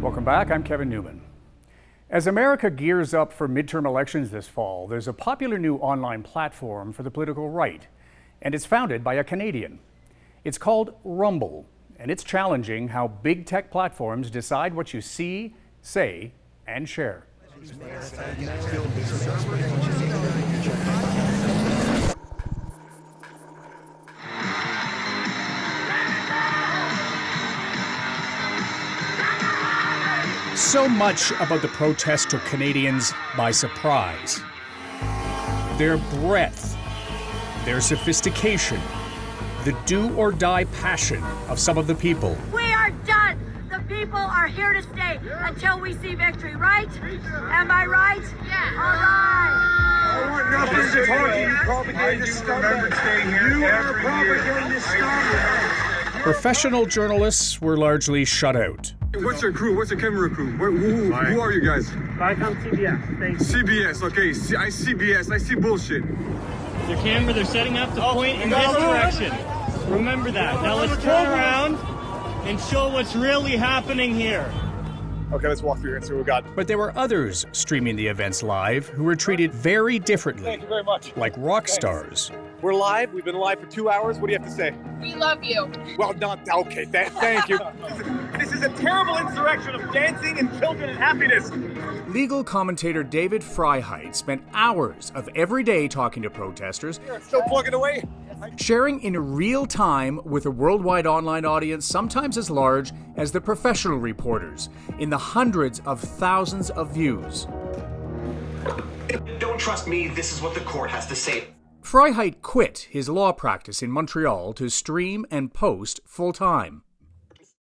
Welcome back. I'm Kevin Newman. As America gears up for midterm elections this fall, there's a popular new online platform for the political right, and it's founded by a Canadian. It's called Rumble, and it's challenging how big tech platforms decide what you see, say, and share. So much about the protest took Canadians by surprise. Their breadth, their sophistication, the do-or-die passion of some of the people. We are done! The people are here to stay until we see victory, right? Am I right? Yeah. All right. I want nothing to talk to you, propaganda scumbag. You are propaganda scumbag. Professional journalists were largely shut out. What's your crew? What's your camera crew? Who are you guys? I come CBS. Thanks. CBS, okay. I CBS. I see bullshit. The camera, they're setting up to point in this direction. Remember that. Now let's turn around and show what's really happening here. Okay, let's walk through here and see what we got. But there were others streaming the events live who were treated very differently. Thank you very much. Like rock stars. We're live. We've been live for 2 hours. What do you have to say? We love you. Well, not okay. Thank you. This is a terrible insurrection of dancing and children and happiness. Legal commentator David Freiheit spent hours of every day talking to protesters, Still plugging away. sharing in real time with a worldwide online audience sometimes as large as the professional reporters, in the hundreds of thousands of views. Don't trust me, this is what the court has to say. Freiheit quit his law practice in Montreal to stream and post full-time.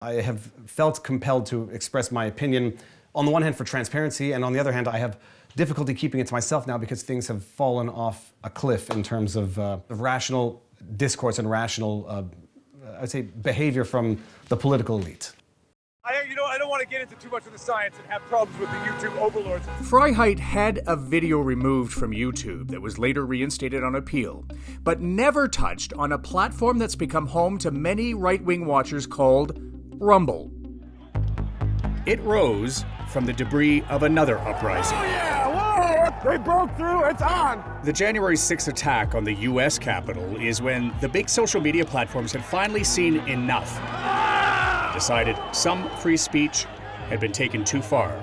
I have felt compelled to express my opinion, on the one hand for transparency, and on the other hand I have difficulty keeping it to myself now because things have fallen off a cliff in terms of rational discourse and rational, I'd say, behavior from the political elite. I don't want to get into too much of the science and have problems with the YouTube overlords. Freiheit had a video removed from YouTube that was later reinstated on appeal, but never touched on a platform that's become home to many right-wing watchers called Rumble. It rose from the debris of another uprising. Oh yeah! Whoa! They broke through. It's on. The January 6th attack on the U.S. Capitol is when the big social media platforms had finally seen enough. Decided some free speech had been taken too far.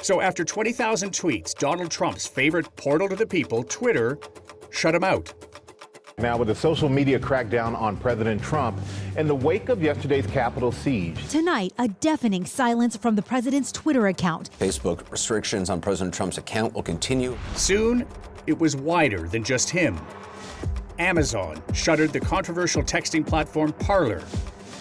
So after 20,000 tweets, Donald Trump's favorite portal to the people, Twitter, shut him out. Now with a social media crackdown on President Trump in the wake of yesterday's Capitol siege. Tonight, a deafening silence from the president's Twitter account. Facebook restrictions on President Trump's account will continue. Soon, it was wider than just him. Amazon shuttered the controversial texting platform Parler.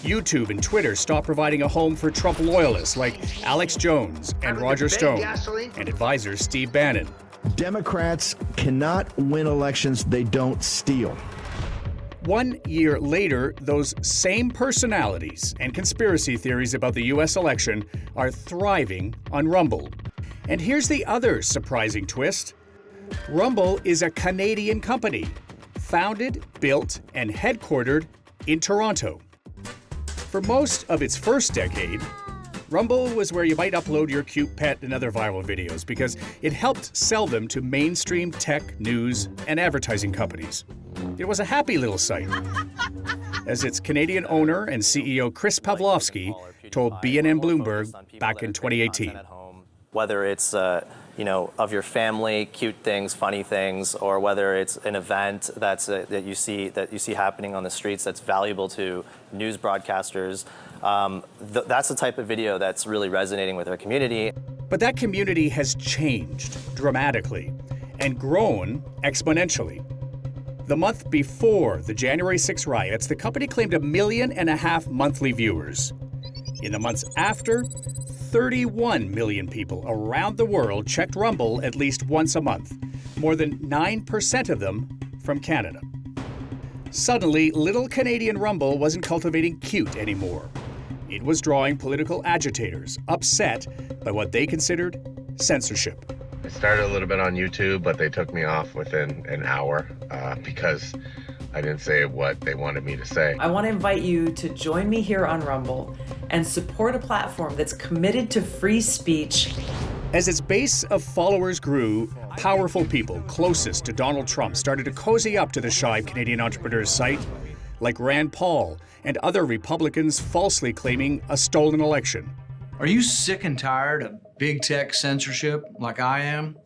YouTube and Twitter stopped providing a home for Trump loyalists like Alex Jones and Roger Stone, and advisor Steve Bannon. Democrats cannot win elections they don't steal. 1 year later, those same personalities and conspiracy theories about the U.S. election are thriving on Rumble. And here's the other surprising twist. Rumble is a Canadian company, founded, built, and headquartered in Toronto. For most of its first decade, Rumble was where you might upload your cute pet and other viral videos because it helped sell them to mainstream tech, news, and advertising companies. It was a happy little site. As its Canadian owner and CEO Chris Pavlovski told BNN Bloomberg back in 2018. Whether it's of your family, cute things, funny things, or whether it's an event that you see happening on the streets that's valuable to news broadcasters, that's the type of video that's really resonating with our community. But that community has changed dramatically and grown exponentially. The month before the January 6 riots, the company claimed 1.5 million monthly viewers. In the months after, 31 million people around the world checked Rumble at least once a month, more than 9% of them from Canada. Suddenly, little Canadian Rumble wasn't cultivating cute anymore. It was drawing political agitators upset by what they considered censorship. I started a little bit on YouTube, but they took me off within an hour because I didn't say what they wanted me to say. I want to invite you to join me here on Rumble and support a platform that's committed to free speech. As its base of followers grew, powerful people closest to Donald Trump started to cozy up to the shy Canadian entrepreneur's site, like Rand Paul and other Republicans falsely claiming a stolen election. Are you sick and tired of big tech censorship like I am?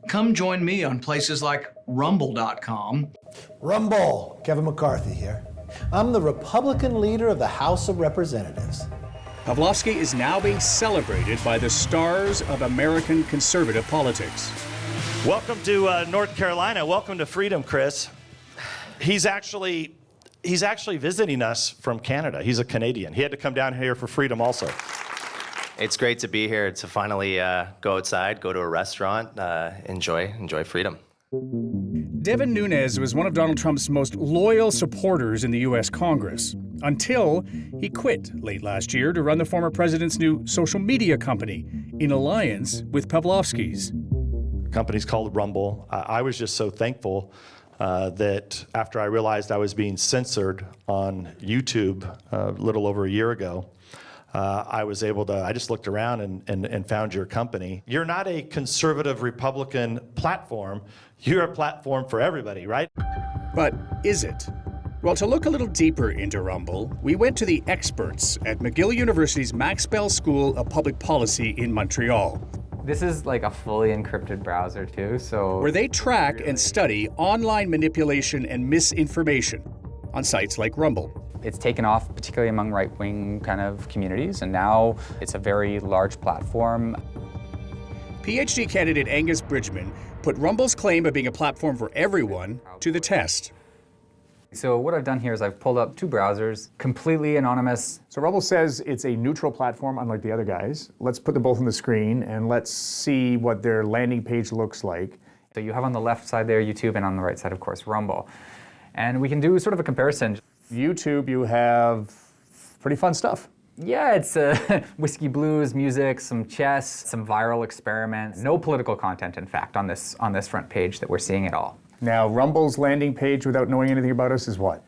Come join me on places like rumble.com. Rumble, Kevin McCarthy here. I'm the Republican leader of the House of Representatives. Pawlowski is now being celebrated by the stars of American conservative politics. Welcome to North Carolina. Welcome to freedom, Chris. He's actually visiting us from Canada. He's a Canadian. He had to come down here for freedom also. It's great to be here to finally go outside, go to a restaurant, enjoy freedom. Devin Nunes was one of Donald Trump's most loyal supporters in the U.S. Congress, until he quit late last year to run the former president's new social media company in alliance with Pawlowski's. The company's called Rumble. I was just so thankful that after I realized I was being censored on YouTube a little over a year ago, I just looked around and found your company. You're not a conservative Republican platform. You're a platform for everybody, right? But is it? Well, to look a little deeper into Rumble, we went to the experts at McGill University's Max Bell School of Public Policy in Montreal. This is like a fully encrypted browser too, so... where they track and study online manipulation and misinformation on sites like Rumble. It's taken off, particularly among right-wing kind of communities, and now it's a very large platform. PhD candidate Angus Bridgman put Rumble's claim of being a platform for everyone to the test. So what I've done here is I've pulled up two browsers, completely anonymous. So Rumble says it's a neutral platform, unlike the other guys. Let's put them both on the screen and let's see what their landing page looks like. So you have on the left side there YouTube, and on the right side, of course, Rumble. And we can do sort of a comparison. YouTube, you have pretty fun stuff. Yeah, it's whiskey blues, music, some chess, some viral experiments. No political content, in fact, on this front page that we're seeing at all. Now, Rumble's landing page, without knowing anything about us, is what?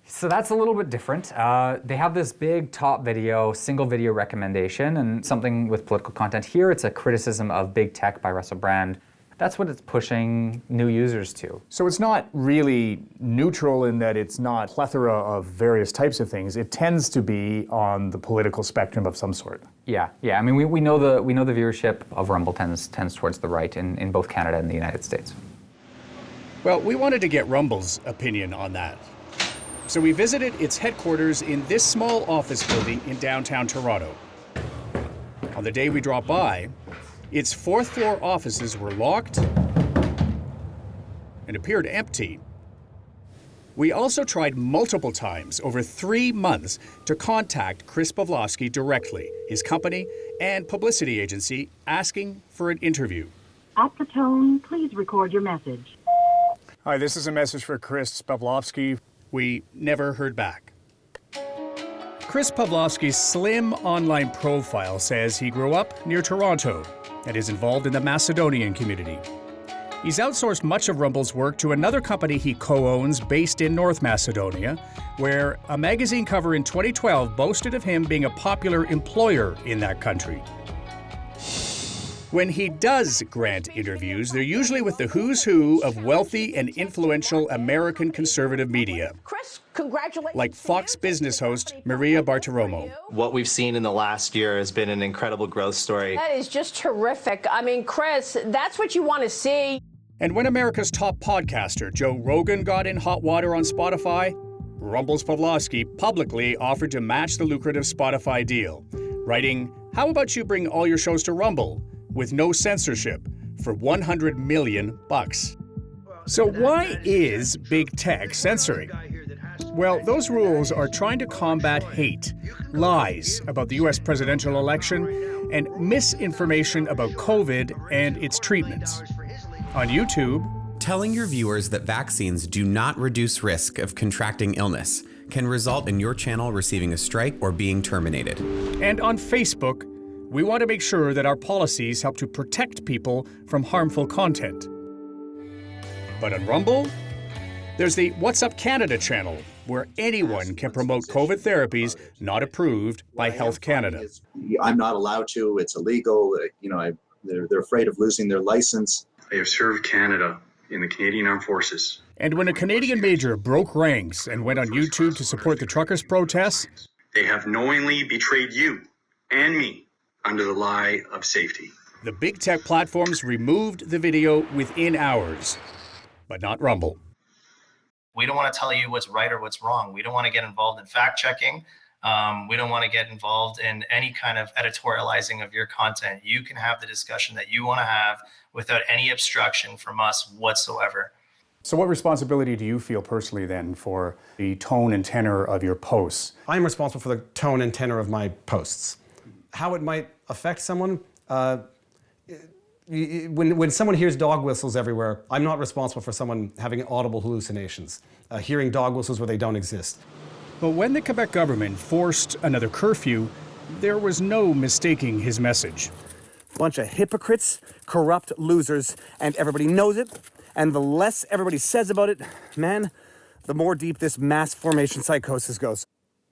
So that's a little bit different. They have this big top video, single video recommendation, and something with political content. Here, it's a criticism of big tech by Russell Brand. That's what it's pushing new users to. So it's not really neutral in that it's not a plethora of various types of things. It tends to be on the political spectrum of some sort. Yeah. I mean, we know the viewership of Rumble tends towards the right in both Canada and the United States. Well, we wanted to get Rumble's opinion on that. So we visited its headquarters in this small office building in downtown Toronto. On the day we dropped by, its fourth-floor offices were locked and appeared empty. We also tried multiple times over 3 months to contact Chris Pawlowski directly, his company and publicity agency, asking for an interview. At the tone, please record your message. Hi, this is a message for Chris Pawlowski. We never heard back. Chris Pawlowski's slim online profile says he grew up near Toronto and is involved in the Macedonian community. He's outsourced much of Rumble's work to another company he co-owns based in North Macedonia, where a magazine cover in 2012 boasted of him being a popular employer in that country. When he does grant interviews, they're usually with the who's who of wealthy and influential American conservative media. Chris, congratulations. Like Fox Business host Maria Bartiromo. What we've seen in the last year has been an incredible growth story. That is just terrific. I mean, Chris, that's what you want to see. And when America's top podcaster Joe Rogan got in hot water on Spotify, Rumble's Pawlowski publicly offered to match the lucrative Spotify deal, writing, "How about you bring all your shows to Rumble with no censorship for $100 million bucks?" So why is big tech censoring? Well, those rules are trying to combat hate, lies about the U.S. presidential election, and misinformation about COVID and its treatments. On YouTube, telling your viewers that vaccines do not reduce risk of contracting illness can result in your channel receiving a strike or being terminated. And on Facebook, we want to make sure that our policies help to protect people from harmful content. But on Rumble, There's the What's Up Canada channel, where anyone can promote COVID therapies not approved by Health Canada. I'm not allowed to. It's illegal. They're afraid of losing their license. I have served Canada in the Canadian Armed Forces. And when a Canadian major broke ranks and went on YouTube to support the truckers' protests, they have knowingly betrayed you and me under the lie of safety. The big tech platforms removed the video within hours, but not Rumble. We don't want to tell you what's right or what's wrong. We don't want to get involved in fact checking. We don't want to get involved in any kind of editorializing of your content. You can have the discussion that you want to have without any obstruction from us whatsoever. So what responsibility do you feel personally then for the tone and tenor of your posts? I'm responsible for the tone and tenor of my posts. How it might affect someone, when someone hears dog whistles everywhere, I'm not responsible for someone having audible hallucinations, hearing dog whistles where they don't exist. But when the Quebec government forced another curfew, there was no mistaking his message. Bunch of hypocrites, corrupt losers, and everybody knows it. And the less everybody says about it, man, the more deep this mass formation psychosis goes.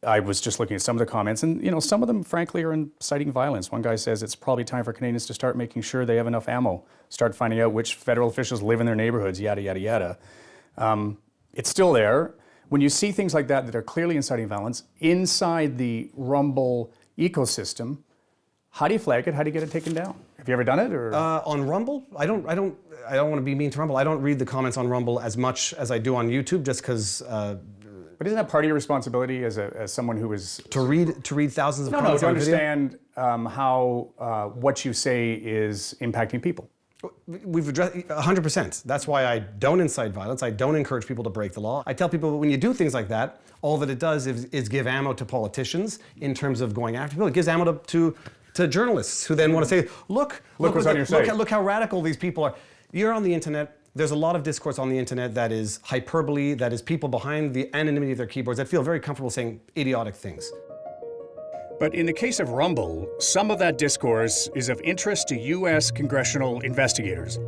I was just looking at some of the comments, and some of them, frankly, are inciting violence. One guy says it's probably time for Canadians to start making sure they have enough ammo, start finding out which federal officials live in their neighborhoods, yada, yada, yada. It's still there. When you see things like that are clearly inciting violence inside the Rumble ecosystem, how do you flag it? How do you get it taken down? Have you ever done it? Or on Rumble, I don't want to be mean to Rumble. I don't read the comments on Rumble as much as I do on YouTube, just because. But isn't that part of your responsibility as someone who is to read thousands of comments? To understand how what you say is impacting people. We've addressed 100%. That's why I don't incite violence. I don't encourage people to break the law. I tell people when you do things like that, all that it does is give ammo to politicians in terms of going after people. It gives ammo to journalists who then want to say, look what's on your site. Look how radical these people are. You're on the internet. There's a lot of discourse on the internet that is hyperbole, that is people behind the anonymity of their keyboards that feel very comfortable saying idiotic things. But in the case of Rumble, some of that discourse is of interest to U.S. congressional investigators.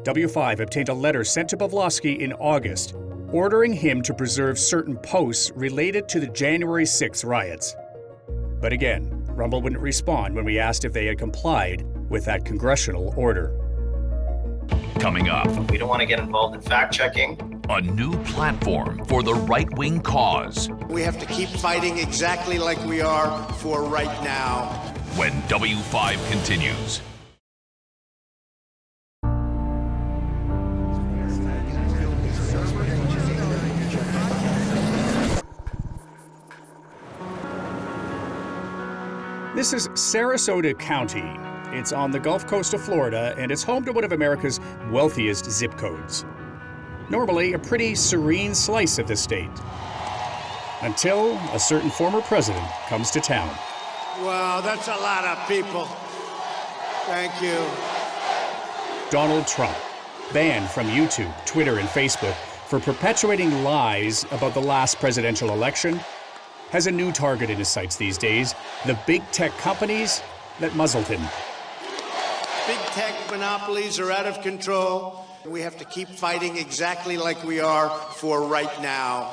W5 obtained a letter sent to Pawlowski in August, ordering him to preserve certain posts related to the January 6th riots. But again, Rumble wouldn't respond when we asked if they had complied with that congressional order. Coming up, we don't want to get involved in fact checking. A new platform for the right-wing cause. We have to keep fighting exactly like we are for right now. When W5 continues. This is Sarasota County. It's on the Gulf Coast of Florida, and it's home to one of America's wealthiest zip codes. Normally a pretty serene slice of the state. Until a certain former president comes to town. Wow, that's a lot of people. Thank you. Donald Trump, banned from YouTube, Twitter, and Facebook for perpetuating lies about the last presidential election, has a new target in his sights these days: the big tech companies that muzzled him. Big tech monopolies are out of control. We have to keep fighting exactly like we are for right now.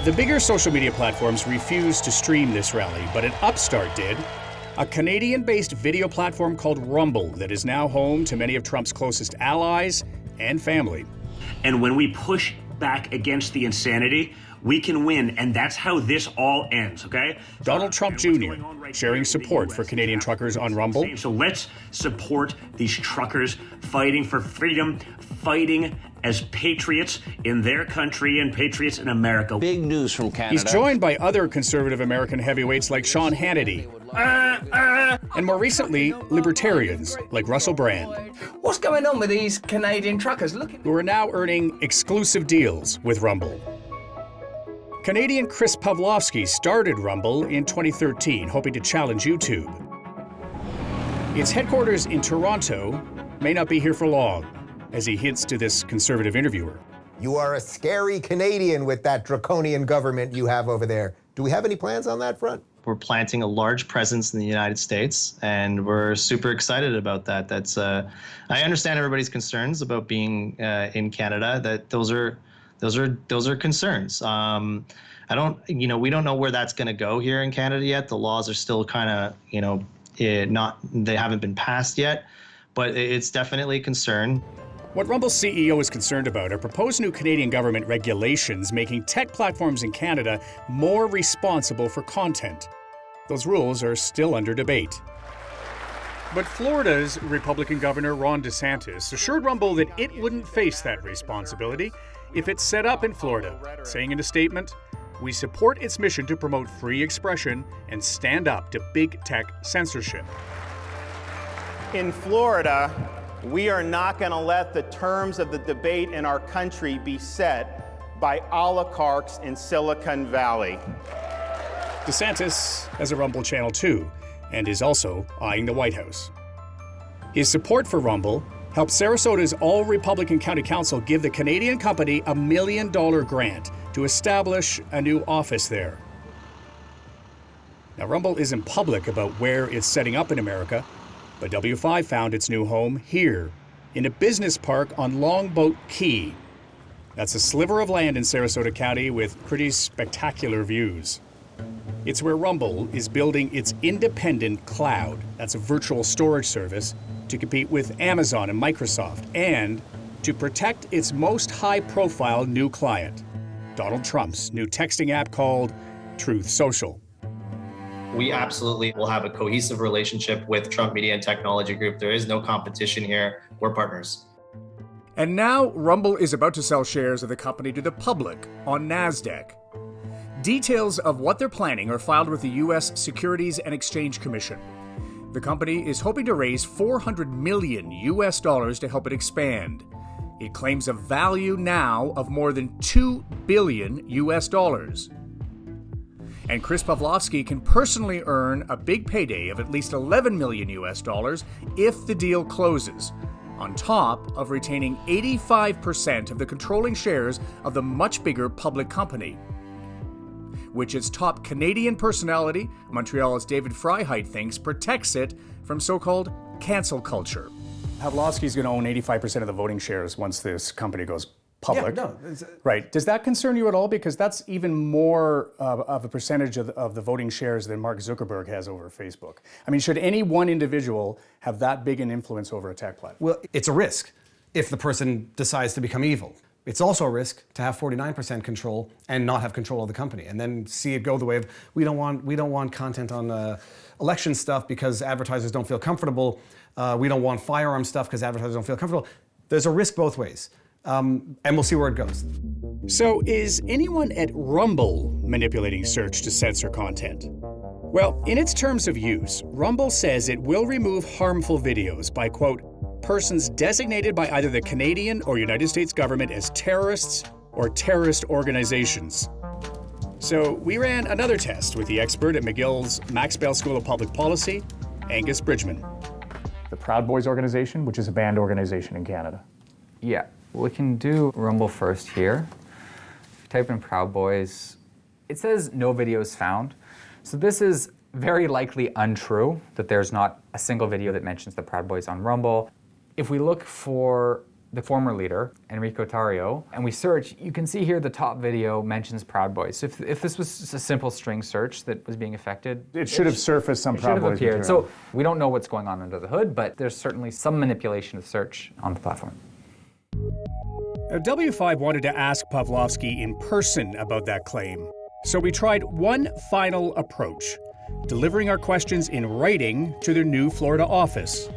The bigger social media platforms refused to stream this rally, but an upstart did. A Canadian-based video platform called Rumble that is now home to many of Trump's closest allies and family. And when we push back against the insanity, we can win, and that's how this all ends, okay? Donald Trump Jr. sharing support for Canadian truckers on Rumble. So let's support these truckers fighting for freedom, fighting as patriots in their country and patriots in America. Big news from Canada. He's joined by other conservative American heavyweights like Sean Hannity. And more recently, libertarians like Russell Brand. What's going on with these Canadian truckers? Who are now earning exclusive deals with Rumble. Canadian Chris Pawlowski started Rumble in 2013, hoping to challenge YouTube. Its headquarters in Toronto may not be here for long, as he hints to this conservative interviewer. You are a scary Canadian with that draconian government you have over there. Do we have any plans on that front? We're planting a large presence in the United States, and we're super excited about that. That's I understand everybody's concerns about being in Canada. That's those are concerns. We don't know where that's going to go here in Canada yet. The laws are still kind of, they haven't been passed yet, but it's definitely a concern. What Rumble's CEO is concerned about are proposed new Canadian government regulations making tech platforms in Canada more responsible for content. Those rules are still under debate. But Florida's Republican Governor Ron DeSantis assured Rumble that it wouldn't face that responsibility if it's set up in Florida, saying in a statement, "We support its mission to promote free expression and stand up to big tech censorship." In Florida, we are not going to let the terms of the debate in our country be set by oligarchs in Silicon Valley. DeSantis has a Rumble channel too, and is also eyeing the White House. His support for Rumble helped Sarasota's all-Republican County Council give the Canadian company a $1 million grant to establish a new office there. Now, Rumble isn't public about where it's setting up in America, but W5 found its new home here, in a business park on Longboat Key. That's a sliver of land in Sarasota County with pretty spectacular views. It's where Rumble is building its independent cloud, that's a virtual storage service, to compete with Amazon and Microsoft, and to protect its most high-profile new client, Donald Trump's new texting app called Truth Social. We absolutely will have a cohesive relationship with Trump Media and Technology Group. There is no competition here. We're partners. And now Rumble is about to sell shares of the company to the public on NASDAQ. Details of what they're planning are filed with the U.S. Securities and Exchange Commission. The company is hoping to raise $400 million to help it expand. It claims a value now of more than $2 billion. And Chris Pavlovski can personally earn a big payday of at least $11 million if the deal closes, on top of retaining 85% of the controlling shares of the much bigger public company, which its top Canadian personality, Montreal's David Freiheit, thinks protects it from so-called cancel culture. Pavlovsky's going to own 85% of the voting shares once this company goes public. Yeah, no, right. Does that concern you at all? Because that's even more of a percentage of the voting shares than Mark Zuckerberg has over Facebook. I mean, should any one individual have that big an influence over a tech platform? Well, it's a risk if the person decides to become evil. It's also a risk to have 49% control and not have control of the company, and then see it go the way of we don't want content on election stuff because advertisers don't feel comfortable. We don't want firearm stuff because advertisers don't feel comfortable. There's a risk both ways. And we'll see where it goes. So is anyone at Rumble manipulating search to censor content? Well, in its terms of use, Rumble says it will remove harmful videos by, quote, persons designated by either the Canadian or United States government as terrorists or terrorist organizations. So we ran another test with the expert at McGill's Max Bell School of Public Policy, Angus Bridgman. The Proud Boys organization, which is a banned organization in Canada. Yeah. We can do Rumble first here. If you type in Proud Boys, it says no videos found. So this is very likely untrue, that there's not a single video that mentions the Proud Boys on Rumble. If we look for the former leader, Enrico Tarrio, and we search, you can see here the top video mentions Proud Boys. So if this was just a simple string search that was being affected, it should have surfaced some Proud Boys appeared. material. So we don't know what's going on under the hood, but there's certainly some manipulation of search on the platform. Now, W5 wanted to ask Pavlovsky in person about that claim, so we tried one final approach, delivering our questions in writing to their new Florida office.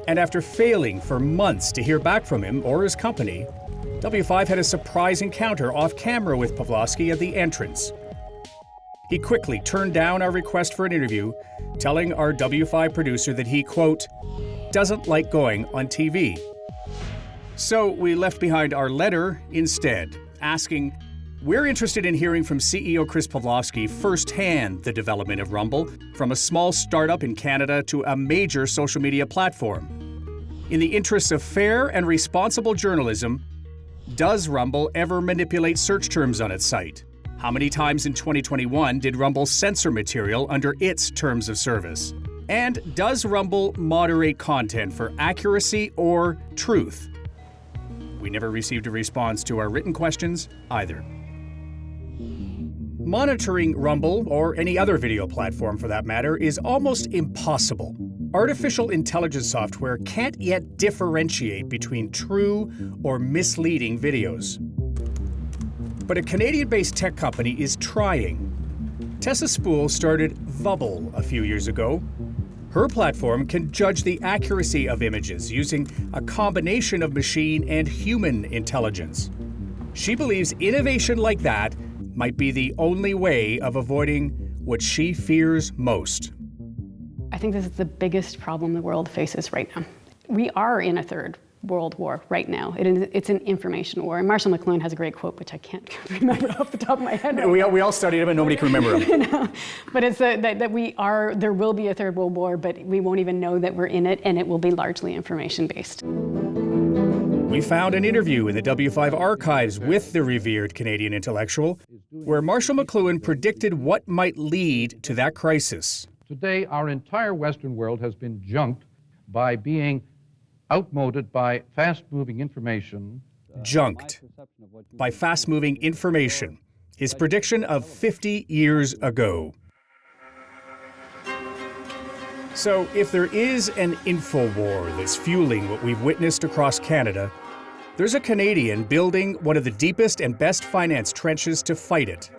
And after failing for months to hear back from him or his company, W5 had a surprise encounter off camera with Pavlovsky at the entrance. He quickly turned down our request for an interview, telling our W5 producer that he, quote, doesn't like going on TV. So we left behind our letter instead, asking, we're interested in hearing from CEO Chris Pavlovsky firsthand the development of Rumble, from a small startup in Canada to a major social media platform. In the interests of fair and responsible journalism, does Rumble ever manipulate search terms on its site? How many times in 2021 did Rumble censor material under its terms of service? And does Rumble moderate content for accuracy or truth? We never received a response to our written questions either. Monitoring Rumble, or any other video platform for that matter, is almost impossible. Artificial intelligence software can't yet differentiate between true or misleading videos. But a Canadian-based tech company is trying. Tessa Spool started Vubble a few years ago. Her platform can judge the accuracy of images using a combination of machine and human intelligence. She believes innovation like that might be the only way of avoiding what she fears most. I think this is the biggest problem the world faces right now. We are in a third world war right now. It's an information war. And Marshall McLuhan has a great quote, which I can't remember off the top of my head. Right we all studied him and nobody can remember him. But it's that there will be a third world war, but we won't even know that we're in it, and it will be largely information-based. We found an interview in the W5 archives with the revered Canadian intellectual, where Marshall McLuhan predicted what might lead to that crisis. Today, our entire Western world has been junked by being outmoded by fast-moving information. Junked by fast-moving information. His prediction of 50 years ago. So if there is an info war that's fueling what we've witnessed across Canada, there's a Canadian building one of the deepest and best financed trenches to fight it.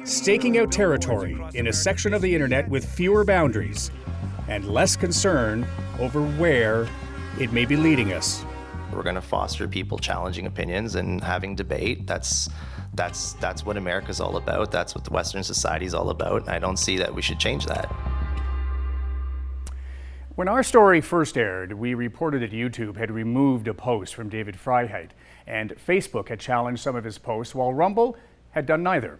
Staking out territory in a section of the internet with fewer boundaries and less concern over where it may be leading us. We're going to foster people challenging opinions and having debate. That's what America's all about. That's what the Western society is all about. I don't see that we should change that. When our story first aired, we reported that YouTube had removed a post from David Freiheit, and Facebook had challenged some of his posts, while Rumble had done neither.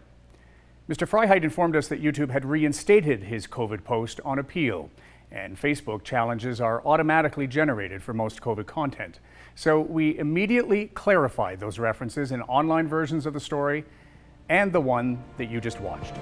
Mr. Freiheit informed us that YouTube had reinstated his COVID post on appeal, and Facebook challenges are automatically generated for most COVID content. So we immediately clarified those references in online versions of the story and the one that you just watched.